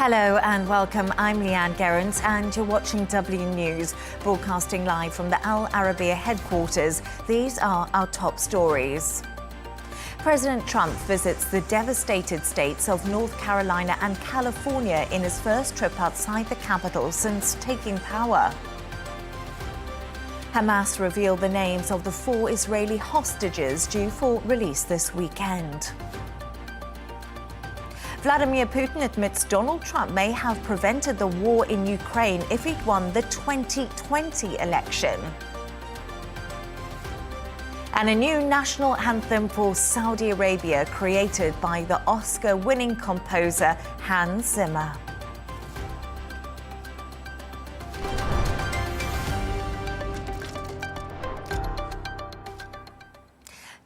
Hello and welcome. I'm Leigh Ann Gerrans and you're watching W News, broadcasting live from the Al Arabiya headquarters. These are our top stories. President Trump visits the devastated states of North Carolina and California in his first trip outside the capital since taking power. Hamas revealed the names of the 4 Israeli hostages due for release this weekend. Vladimir Putin admits Donald Trump may have prevented the war in Ukraine if he'd won the 2020 election. And a new national anthem for Saudi Arabia created by the Oscar-winning composer Hans Zimmer.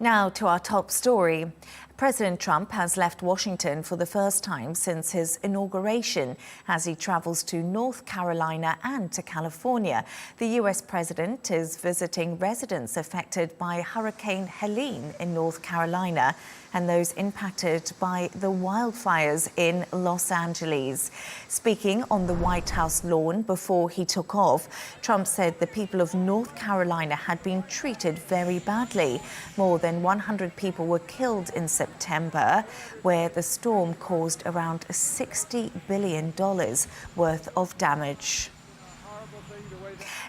Now to our top story. President Trump has left Washington for the first time since his inauguration as he travels to North Carolina and to California. The U.S. president is visiting residents affected by Hurricane Helene in North Carolina and those impacted by the wildfires in Los Angeles. Speaking on the White House lawn before he took off, Trump said the people of North Carolina had been treated very badly. More than 100 people were killed in September, where the storm caused around $60 billion worth of damage.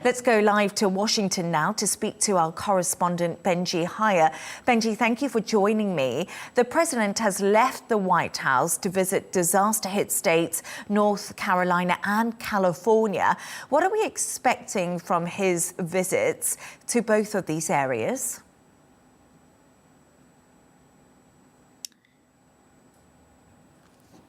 Let's go live to Washington now to speak to our correspondent Benji Hyer. Benji, thank you for joining me. The president has left the White House to visit disaster-hit states North Carolina and California. What are we expecting from his visits to both of these areas?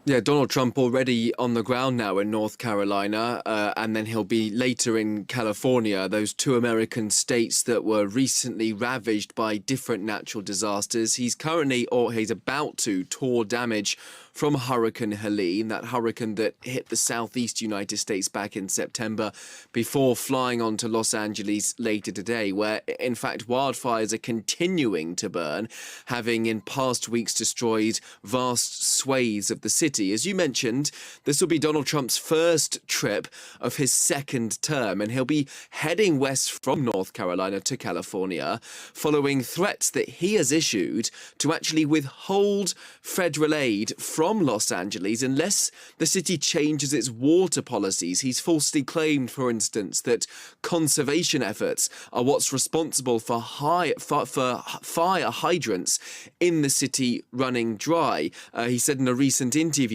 Yeah, Donald Trump already on the ground now in North Carolina, and then he'll be later in California, those 2 American states that were recently ravaged by different natural disasters. He's currently, or he's about to, tour damage from Hurricane Helene, that hurricane that hit the southeast United States back in September, before flying on to Los Angeles later today, where, in fact, wildfires are continuing to burn, having in past weeks destroyed vast swathes of the city. As you mentioned, this will be Donald Trump's first trip of his second term, and he'll be heading west from North Carolina to California, following threats that he has issued to actually withhold federal aid from Los Angeles unless the city changes its water policies. He's falsely claimed, for instance, that conservation efforts are what's responsible for fire hydrants in the city running dry. He said in a recent interview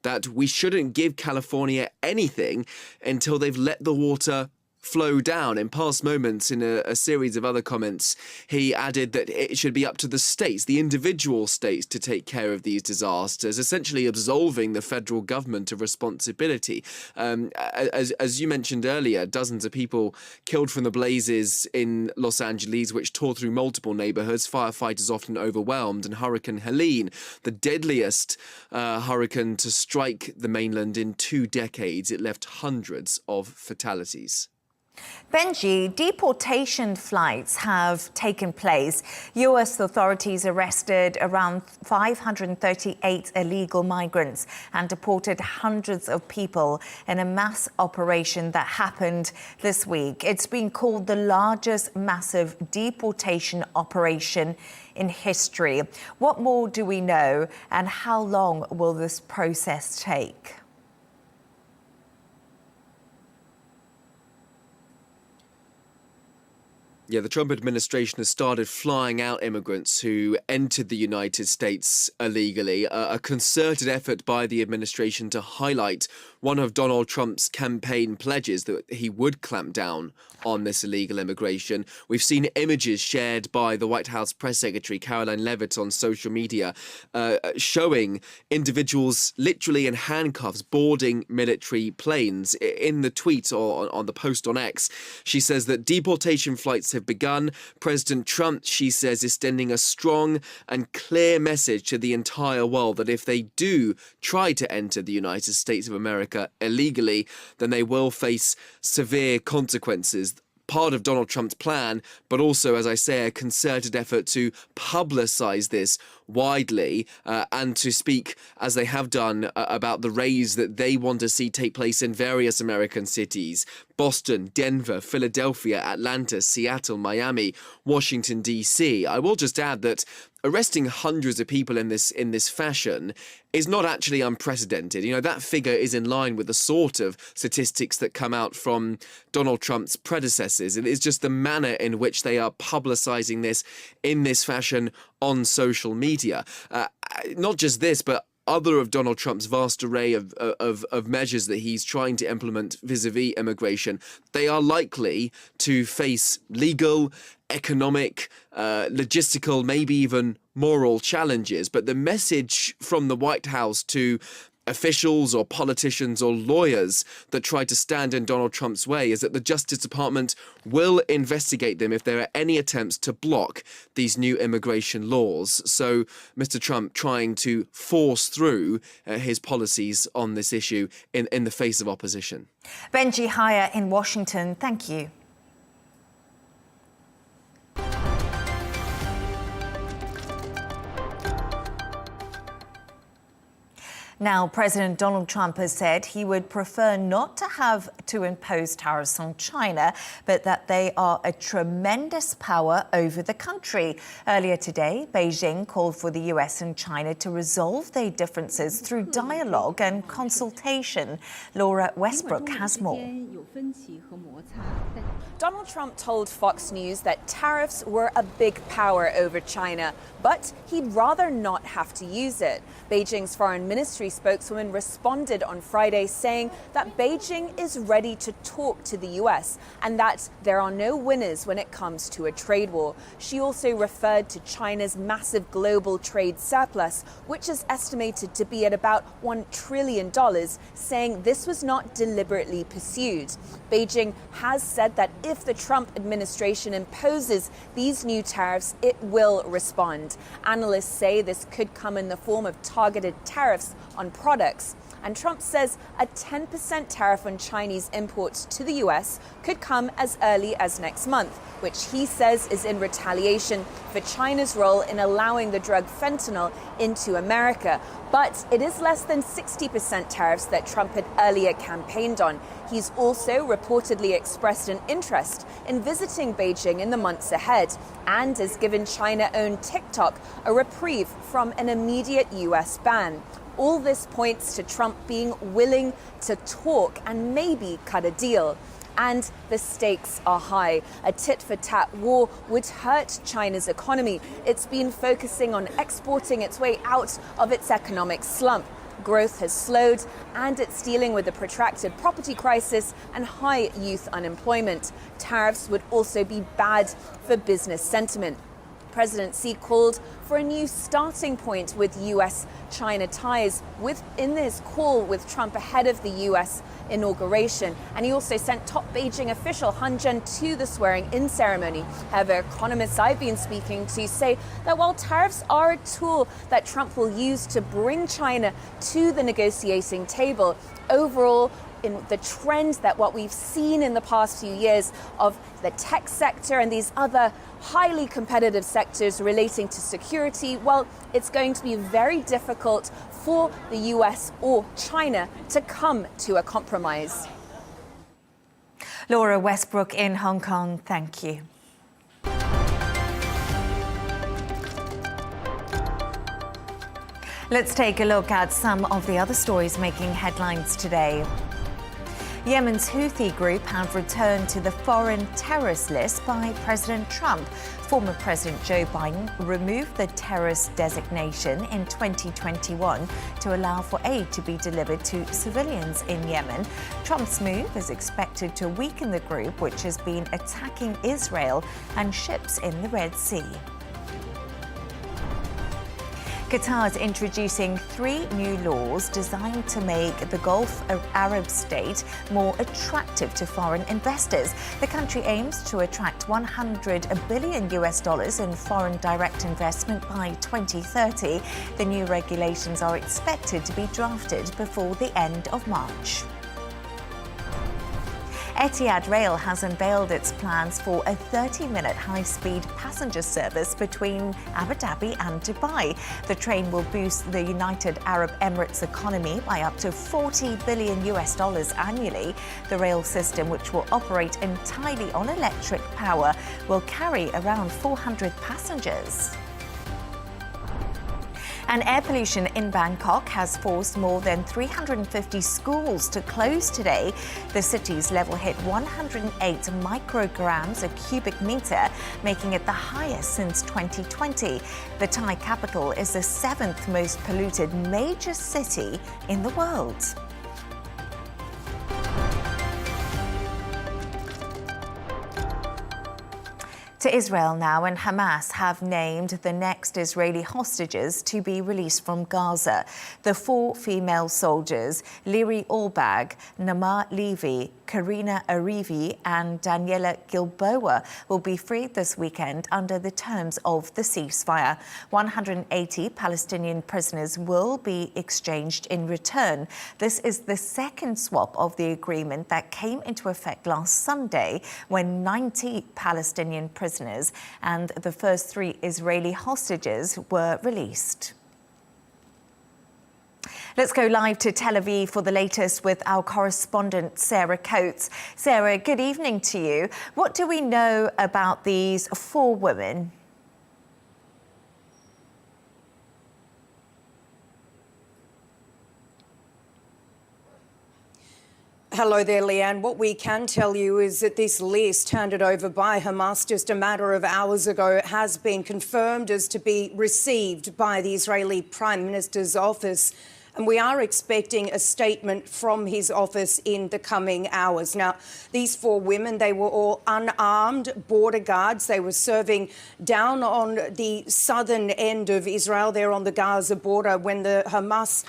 that we shouldn't give California anything until they've let the water flow down. In past moments, in a series of other comments, he added that it should be up to the states, the individual states, to take care of these disasters, essentially absolving the federal government of responsibility. As you mentioned earlier, dozens of people killed from the blazes in Los Angeles, which tore through multiple neighborhoods, firefighters often overwhelmed, and Hurricane Helene, the deadliest hurricane to strike the mainland in 2 decades. It left hundreds of fatalities. Benji, deportation flights have taken place. U.S. authorities arrested around 538 illegal migrants and deported hundreds of people in a mass operation that happened this week. It's been called the largest massive deportation operation in history. What more do we know, and how long will this process take? Yeah, the Trump administration has started flying out immigrants who entered the United States illegally, a concerted effort by the administration to highlight one of Donald Trump's campaign pledges that he would clamp down on this illegal immigration. We've seen images shared by the White House press secretary, Caroline Leavitt, on social media, showing individuals literally in handcuffs boarding military planes. In the tweet or on the post on X, she says that deportation flights have begun. President Trump, she says, is sending a strong and clear message to the entire world that if they do try to enter the United States of America illegally, then they will face severe consequences. part of Donald Trump's plan, but also, as I say, a concerted effort to publicise this widely and to speak, as they have done, about the raids that they want to see take place in various American cities: Boston, Denver, Philadelphia, Atlanta, Seattle, Miami, Washington, D.C. I will just add that arresting hundreds of people in this fashion is not actually unprecedented. You know, that figure is in line with the sort of statistics that come out from Donald Trump's predecessors. It is just the manner in which they are publicising this in this fashion on social media. Not just this, but other of Donald Trump's vast array of measures that he's trying to implement vis-a-vis immigration, they are likely to face legal, economic, logistical, maybe even moral challenges. But the message from the White House to officials or politicians or lawyers that try to stand in Donald Trump's way is that the Justice Department will investigate them if there are any attempts to block these new immigration laws. So Mr. Trump trying to force through his policies on this issue in the face of opposition. Benji, Hyer in Washington, thank you. Now, President Donald Trump has said he would prefer not to have to impose tariffs on China, but that they are a tremendous power over the country. Earlier today, Beijing called for the US and China to resolve their differences through dialogue and consultation. Laura Westbrook has more. Donald Trump told Fox News that tariffs were a big power over China, but he'd rather not have to use it. Beijing's foreign ministry spokeswoman responded on Friday saying that Beijing is ready to talk to the US and that there are no winners when it comes to a trade war. She also referred to China's massive global trade surplus, which is estimated to be at about $1 trillion, saying this was not deliberately pursued. Beijing has said that if the Trump administration imposes these new tariffs, it will respond. Analysts say this could come in the form of targeted tariffs on products. And Trump says a 10% tariff on Chinese imports to the US could come as early as next month, which he says is in retaliation for China's role in allowing the drug fentanyl into America. But it is less than 60% tariffs that Trump had earlier campaigned on. He's also reportedly expressed an interest in visiting Beijing in the months ahead and has given China-owned TikTok a reprieve from an immediate US ban. All this points to Trump being willing to talk and maybe cut a deal. And the stakes are high. A tit-for-tat war would hurt China's economy. It's been focusing on exporting its way out of its economic slump. Growth has slowed, and it's dealing with a protracted property crisis and high youth unemployment. Tariffs would also be bad for business sentiment. President Xi called for a new starting point with US-China ties in this call with Trump ahead of the US inauguration. And he also sent top Beijing official Han Zhen to the swearing-in ceremony. However, economists I've been speaking to say that while tariffs are a tool that Trump will use to bring China to the negotiating table, overall, in the trend that what we've seen in the past few years of the tech sector and these other highly competitive sectors relating to security, well, it's going to be very difficult for the US or China to come to a compromise. Laura Westbrook in Hong Kong, thank you. Let's take a look at some of the other stories making headlines today. Yemen's Houthi group have returned to the foreign terrorist list by President Trump. Former President Joe Biden removed the terrorist designation in 2021 to allow for aid to be delivered to civilians in Yemen. Trump's move is expected to weaken the group, which has been attacking Israel and ships in the Red Sea. Qatar is introducing 3 new laws designed to make the Gulf Arab state more attractive to foreign investors. The country aims to attract $100 billion in foreign direct investment by 2030. The new regulations are expected to be drafted before the end of March. Etihad Rail has unveiled its plans for a 30-minute high-speed passenger service between Abu Dhabi and Dubai. The train will boost the United Arab Emirates economy by up to $40 billion annually. The rail system, which will operate entirely on electric power, will carry around 400 passengers. And air pollution in Bangkok has forced more than 350 schools to close today. The city's level hit 108 micrograms a cubic metre, making it the highest since 2020. The Thai capital is the 7th most polluted major city in the world. To Israel now, and Hamas have named the next Israeli hostages to be released from Gaza. The 4 female soldiers, Leigh Ann, Nama Levy, Karina Arivi and Daniela Gilboa, will be freed this weekend under the terms of the ceasefire. 180 Palestinian prisoners will be exchanged in return. This is the second swap of the agreement that came into effect last Sunday, when 90 Palestinian prisoners and the first 3 Israeli hostages were released. Let's go live to Tel Aviv for the latest with our correspondent, Sarah Coates. Sarah, good evening to you. What do we know about these 4 women? Hello there, Leigh Ann. What we can tell you is that this list handed over by Hamas just a matter of hours ago has been confirmed as to be received by the Israeli Prime Minister's office. And we are expecting a statement from his office in the coming hours. Now, these 4 women, they were all unarmed border guards. They were serving down on the southern end of Israel, there on the Gaza border, when the Hamas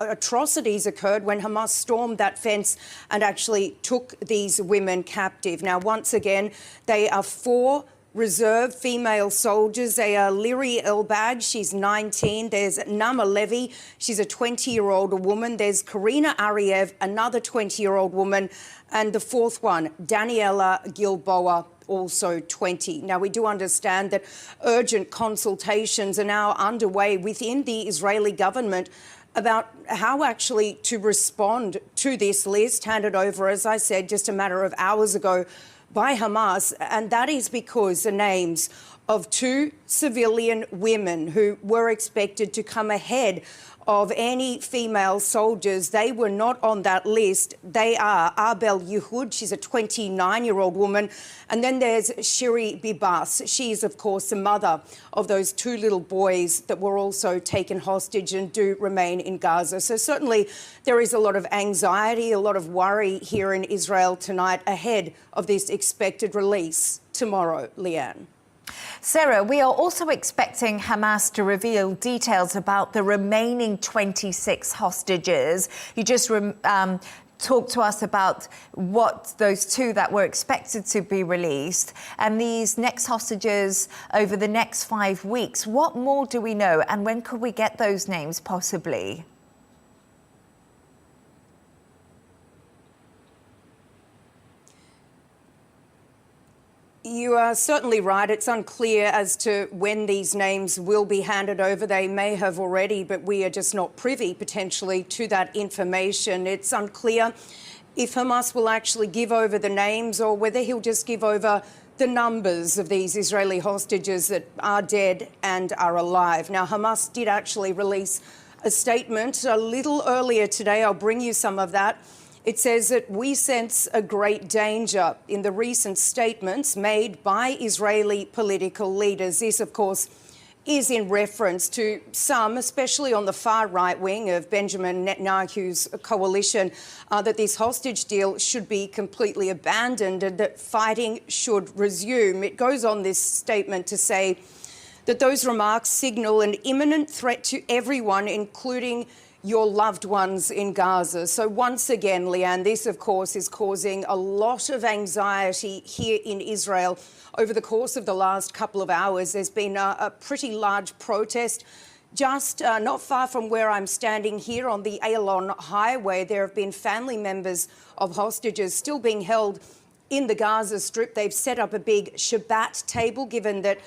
atrocities occurred, when Hamas stormed that fence and actually took these women captive. Now, once again, they are 4 reserve female soldiers. They are Leigh Ann, she's 19. There's Nama Levy, she's a 20-year-old woman. There's Karina Aviv, another 20-year-old woman. And the 4th one, Daniela Gilboa, also 20. Now, we do understand that urgent consultations are now underway within the Israeli government about how actually to respond to this list handed over, as I said, just a matter of hours ago by Hamas, and that is because the names of 2 civilian women who were expected to come ahead of any female soldiers, they were not on that list. They are Arbel Yehud, she's a 29-year-old woman, and then there's Shiri Bibas. She is, of course, the mother of those 2 little boys that were also taken hostage and do remain in Gaza. So certainly there is a lot of anxiety, a lot of worry here in Israel tonight ahead of this expected release tomorrow, Leigh Ann. Sarah, we are also expecting Hamas to reveal details about the remaining 26 hostages. You just talked to us about what those 2 that were expected to be released, and these next hostages over the next 5 weeks. What more do we know, and when could we get those names possibly? You are certainly right. It's unclear as to when these names will be handed over. They may have already, but we are just not privy, potentially, to that information. It's unclear if Hamas will actually give over the names or whether he'll just give over the numbers of these Israeli hostages that are dead and are alive. Now, Hamas did actually release a statement a little earlier today. I'll bring you some of that. It says that we sense a great danger in the recent statements made by Israeli political leaders. This, of course, is in reference to some, especially on the far right wing of Benjamin Netanyahu's coalition, that this hostage deal should be completely abandoned and that fighting should resume. It goes on, this statement, to say that those remarks signal an imminent threat to everyone, including your loved ones in Gaza. So once again, Leigh Ann, this, of course, is causing a lot of anxiety here in Israel. Over the course of the last couple of hours, there's been a pretty large protest Just not far from where I'm standing here on the Ayalon Highway, there have been family members of hostages still being held in the Gaza Strip. They've set up a big Shabbat table, given that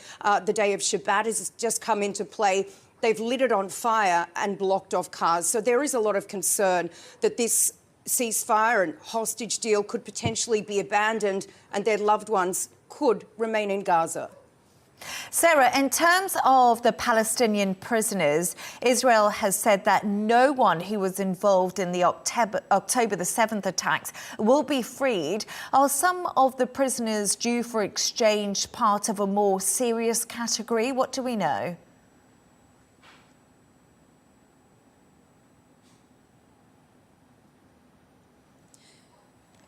the day of Shabbat has just come into play. They've lit it on fire and blocked off cars. So there is a lot of concern that this ceasefire and hostage deal could potentially be abandoned and their loved ones could remain in Gaza. Sarah, in terms of the Palestinian prisoners, Israel has said that no one who was involved in the October the 7th attacks will be freed. Are some of the prisoners due for exchange part of a more serious category? What do we know?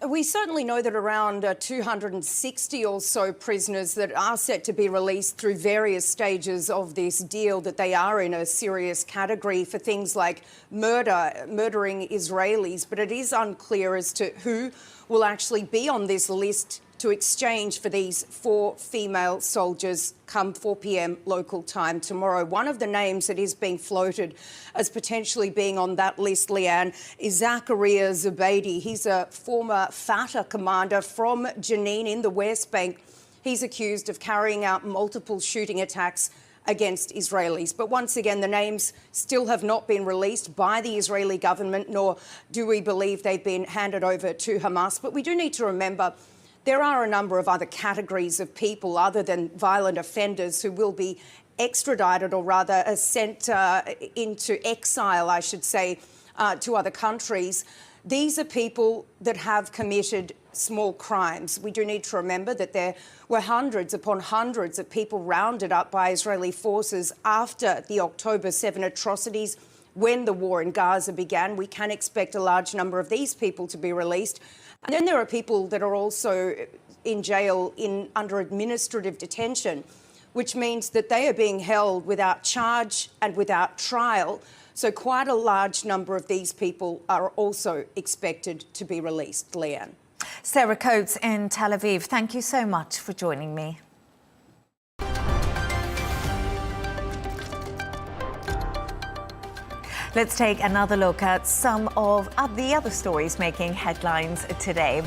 We certainly know that around 260 or so prisoners that are set to be released through various stages of this deal, that they are in a serious category for things like murdering Israelis. But it is unclear as to who will actually be on this list to exchange for these 4 female soldiers come 4 p.m. local time tomorrow. One of the names that is being floated as potentially being on that list, Leigh Ann, is Zachariah Zubeidi. He's a former Fatah commander from Jenin in the West Bank. He's accused of carrying out multiple shooting attacks against Israelis. But once again, the names still have not been released by the Israeli government, nor do we believe they've been handed over to Hamas. But we do need to remember there are a number of other categories of people other than violent offenders who will be extradited, or rather sent into exile, I should say, to other countries. These are people that have committed small crimes. We do need to remember that there were hundreds upon hundreds of people rounded up by Israeli forces after the October 7 atrocities. When the war in Gaza began, we can expect a large number of these people to be released. And then there are people that are also in jail under administrative detention, which means that they are being held without charge and without trial. So quite a large number of these people are also expected to be released. Leigh Ann. Sarah Coates in Tel Aviv, thank you so much for joining me. Let's take another look at some of the other stories making headlines today.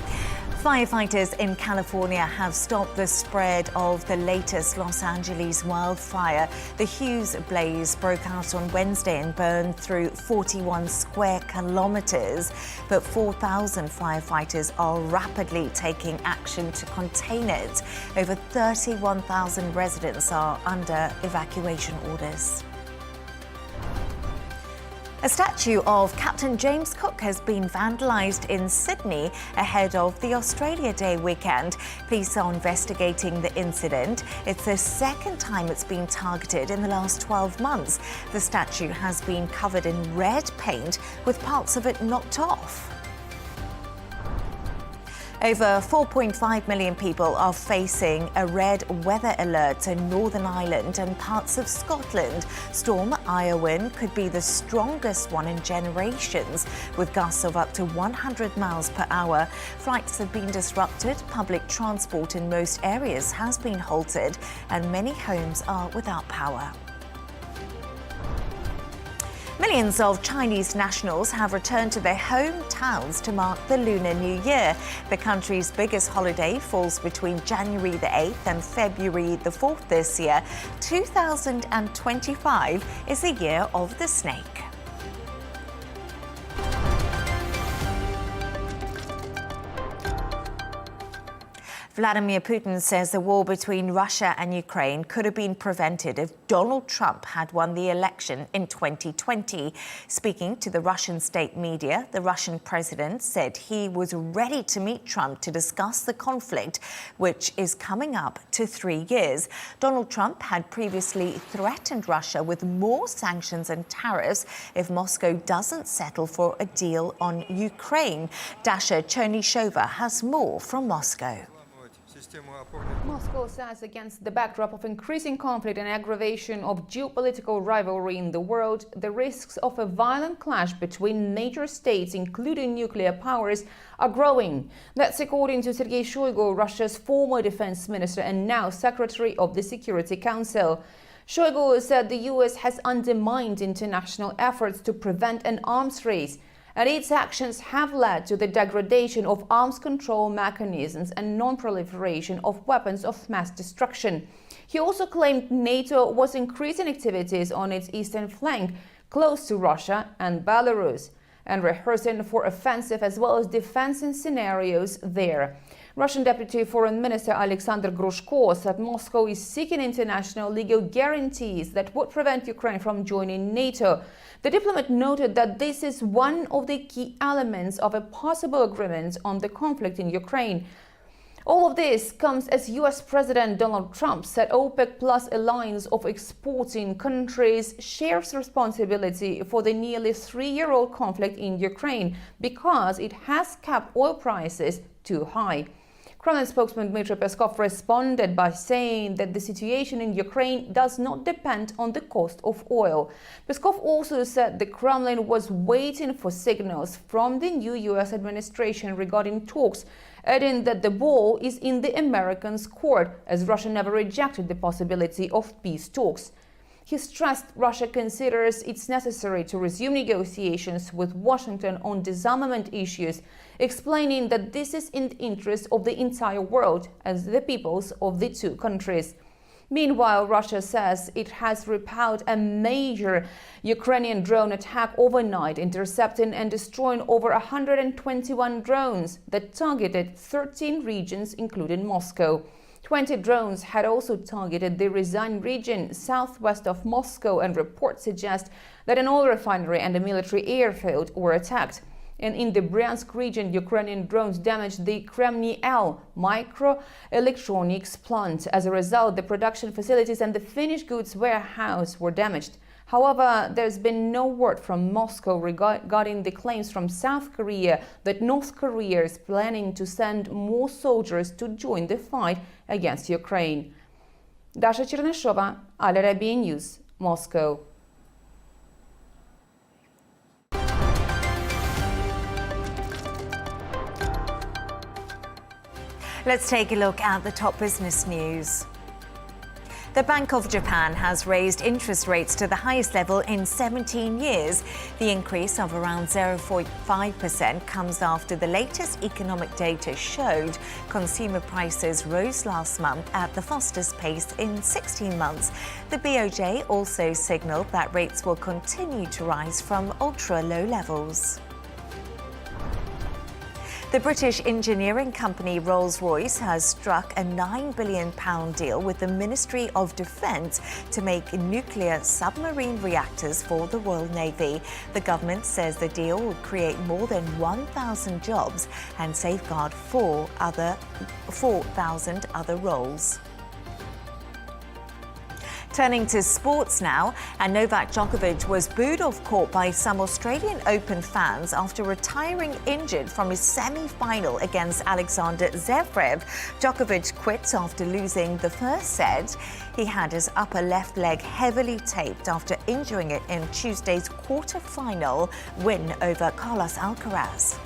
Firefighters in California have stopped the spread of the latest Los Angeles wildfire. The huge blaze broke out on Wednesday and burned through 41 square kilometers. But 4,000 firefighters are rapidly taking action to contain it. Over 31,000 residents are under evacuation orders. A statue of Captain James Cook has been vandalised in Sydney ahead of the Australia Day weekend. Police are investigating the incident. It's the second time it's been targeted in the last 12 months. The statue has been covered in red paint with parts of it knocked off. Over 4.5 million people are facing a red weather alert in Northern Ireland and parts of Scotland. Storm Hyer could be the strongest one in generations, with gusts of up to 100 miles per hour. Flights have been disrupted, public transport in most areas has been halted, and many homes are without power. Millions of Chinese nationals have returned to their hometowns to mark the Lunar New Year. The country's biggest holiday falls between January the 8th and February the 4th this year. 2025 is the year of the snake. Vladimir Putin says the war between Russia and Ukraine could have been prevented if Donald Trump had won the election in 2020. Speaking to the Russian state media, the Russian president said he was ready to meet Trump to discuss the conflict, which is coming up to 3 years. Donald Trump had previously threatened Russia with more sanctions and tariffs if Moscow doesn't settle for a deal on Ukraine. Dasha Chernishova has more from Moscow. Moscow says against the backdrop of increasing conflict and aggravation of geopolitical rivalry in the world, the risks of a violent clash between major states, including nuclear powers, are growing. That's according to Sergei Shoigu, Russia's former defense minister and now Secretary of the Security Council. Shoigu said the US has undermined international efforts to prevent an arms race, and its actions have led to the degradation of arms control mechanisms and non-proliferation of weapons of mass destruction. He also claimed NATO was increasing activities on its eastern flank, close to Russia and Belarus, and rehearsing for offensive as well as defensive scenarios there. Russian Deputy Foreign Minister Alexander Grushko said Moscow is seeking international legal guarantees that would prevent Ukraine from joining NATO. The diplomat noted that this is one of the key elements of a possible agreement on the conflict in Ukraine. All of this comes as US President Donald Trump said OPEC Plus alliance of exporting countries shares responsibility for the nearly 3-year-old conflict in Ukraine because it has kept oil prices too high. Kremlin spokesman Dmitry Peskov responded by saying that the situation in Ukraine does not depend on the cost of oil. Peskov also said the Kremlin was waiting for signals from the new US administration regarding talks, adding that the ball is in the Americans' court, as Russia never rejected the possibility of peace talks. He stressed Russia considers it's necessary to resume negotiations with Washington on disarmament issues, explaining that this is in the interest of the entire world and the peoples of the two countries. Meanwhile, Russia says it has repelled a major Ukrainian drone attack overnight, intercepting and destroying over 121 drones that targeted 13 regions, including Moscow. 20 drones had also targeted the Ryazan region southwest of Moscow, and reports suggest that an oil refinery and a military airfield were attacked. And in the Bryansk region, Ukrainian drones damaged the Kremny-L microelectronics plant. As a result, the production facilities and the finished goods warehouse were damaged. However, there's been no word from Moscow regarding the claims from South Korea that North Korea is planning to send more soldiers to join the fight against Ukraine. Dasha Cherneshova, Al Arabiya News, Moscow. Let's take a look at the top business news. The Bank of Japan has raised interest rates to the highest level in 17 years. The increase of around 0.5% comes after the latest economic data showed consumer prices rose last month at the fastest pace in 16 months. The BOJ also signaled that rates will continue to rise from ultra-low levels. The British engineering company Rolls-Royce has struck a £9 billion deal with the Ministry of Defence to make nuclear submarine reactors for the Royal Navy. The government says the deal will create more than 1,000 jobs and safeguard 4,000 other roles. Turning to sports now, and Novak Djokovic was booed off court by some Australian Open fans after retiring injured from his semi-final against Alexander Zverev. Djokovic quit after losing the first set. He had his upper left leg heavily taped after injuring it in Tuesday's quarter-final win over Carlos Alcaraz.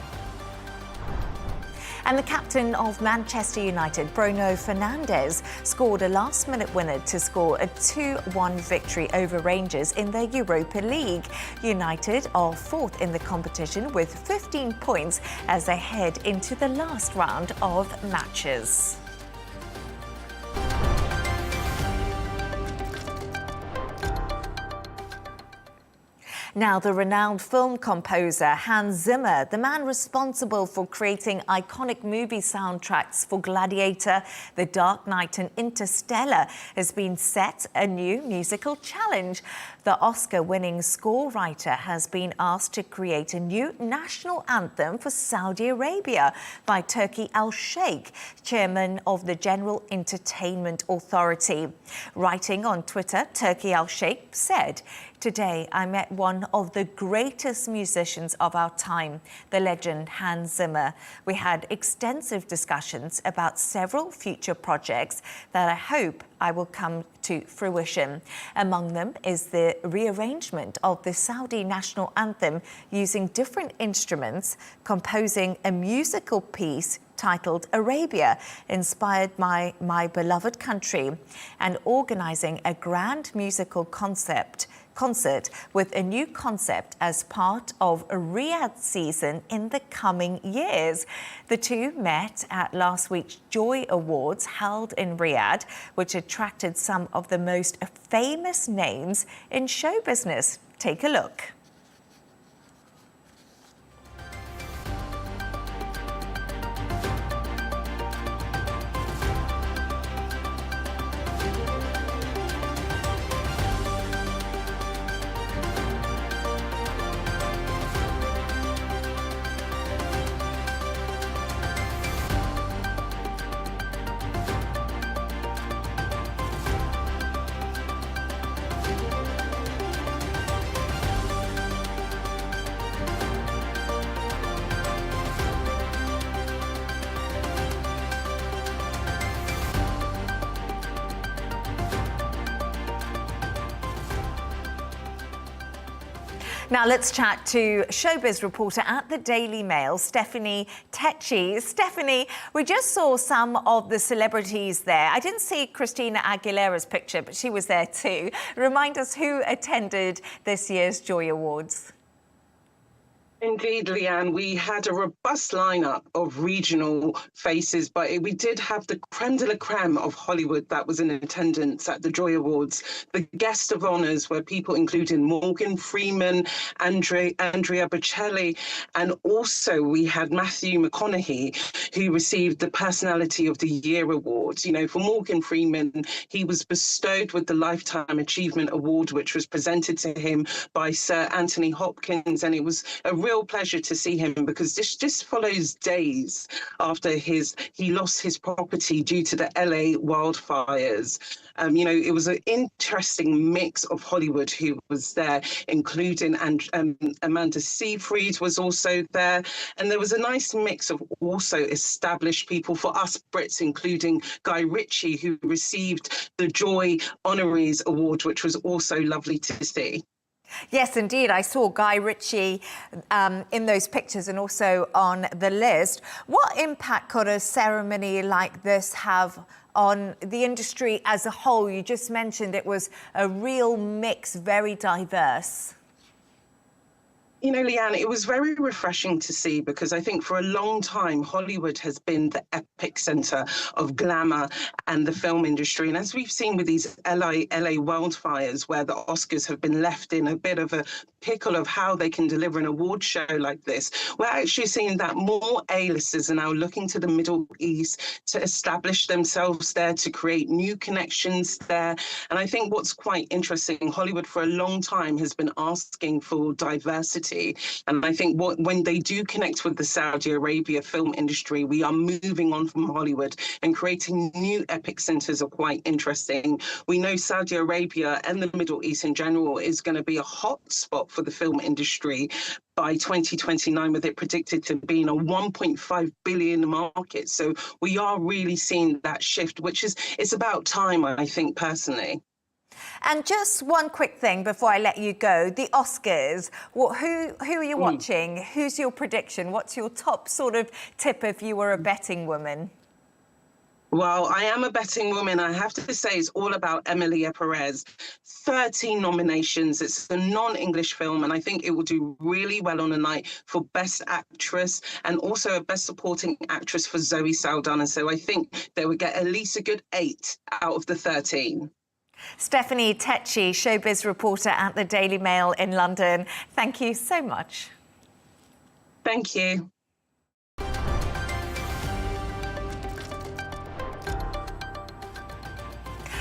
And the captain of Manchester United, Bruno Fernandes, scored a last-minute winner to score a 2-1 victory over Rangers in the Europa League. United are fourth in the competition with 15 points as they head into the last round of matches. Now, the renowned film composer Hans Zimmer, the man responsible for creating iconic movie soundtracks for Gladiator, The Dark Knight and Interstellar, has been set a new musical challenge. The Oscar-winning score writer has been asked to create a new national anthem for Saudi Arabia by Turki Al-Sheikh, chairman of the General Entertainment Authority. Writing on Twitter, Turki Al-Sheikh said, "Today, I met one of the greatest musicians of our time, the legend Hans Zimmer. We had extensive discussions about several future projects that I hope I will come to fruition. Among them is the rearrangement of the Saudi national anthem using different instruments, composing a musical piece titled Arabia, inspired by my beloved country, and organising a grand musical concert with a new concept as part of a Riyadh season in the coming years. The two met at last week's Joy Awards held in Riyadh, which attracted some of the most famous names in show business. Take a look. Now let's chat to Showbiz reporter at the Daily Mail, Tayki. Stephanie, we just saw some of the celebrities there. I didn't see Christina Aguilera's picture, but she was there too. Remind us who attended this year's Joy Awards. Indeed, Leigh Ann, we had a robust lineup of regional faces, but we did have the creme de la creme of Hollywood that was in attendance at the Joy Awards. The guest of honours were people including Morgan Freeman, Andrea Bocelli, and also we had Matthew McConaughey, who received the Personality of the Year award. You know, for Morgan Freeman, he was bestowed with the Lifetime Achievement Award, which was presented to him by Sir Anthony Hopkins, and it was a real pleasure to see him because this just follows days after he lost his property due to the LA wildfires. You know, it was an interesting mix of Hollywood who was there, including Amanda Seyfried was also there. And there was a nice mix of also established people for us Brits, including Guy Ritchie, who received the Joy Honorees Award, which was also lovely to see. Yes, indeed. I saw Guy Ritchie in those pictures and also on the list. What impact could a ceremony like this have on the industry as a whole? You just mentioned it was a real mix, very diverse. You know, Leigh Ann, it was very refreshing to see because I think for a long time, Hollywood has been the epicenter of glamour and the film industry. And as we've seen with these LA wildfires, where the Oscars have been left in a bit of a pickle of how they can deliver an award show like this, we're actually seeing that more A-listers are now looking to the Middle East to establish themselves there, to create new connections there. And I think what's quite interesting, Hollywood for a long time has been asking for diversity. And I think when they do connect with the Saudi Arabia film industry, we are moving on from Hollywood and creating new epic centers are quite interesting. We know Saudi Arabia and the Middle East in general is going to be a hot spot for the film industry by 2029, with it predicted to be in a 1.5 billion market. So we are really seeing that shift, which it's about time, I think, personally. And just one quick thing before I let you go, the Oscars, who are you watching? Who's your prediction? What's your top sort of tip if you were a betting woman? Well, I am a betting woman. I have to say it's all about Emilia Perez. 13 nominations. It's a non-English film, and I think it will do really well on a night for Best Actress and also a Best Supporting Actress for Zoe Saldana. So I think they would get at least a good 8 out of the 13. Tayki, Showbiz reporter at the Daily Mail in London. Thank you so much. Thank you.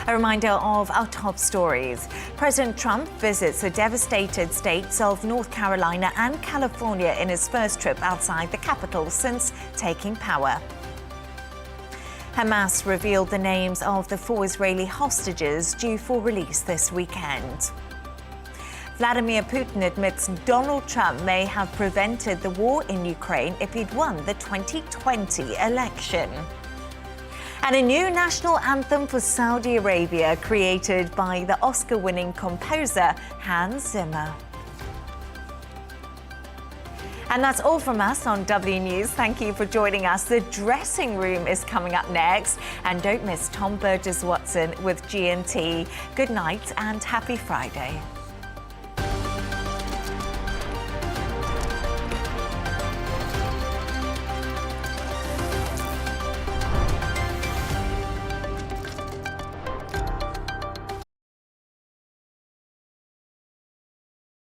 A reminder of our top stories. President Trump visits the devastated states of North Carolina and California in his first trip outside the capital since taking power. Hamas revealed the names of the 4 Israeli hostages due for release this weekend. Vladimir Putin admits Donald Trump may have prevented the war in Ukraine if he'd won the 2020 election. And a new national anthem for Saudi Arabia created by the Oscar-winning composer Hans Zimmer. And that's all from us on W News. Thank you for joining us. The Dressing Room is coming up next. And don't miss Tom Burgess-Watson with G&T. Good night and happy Friday.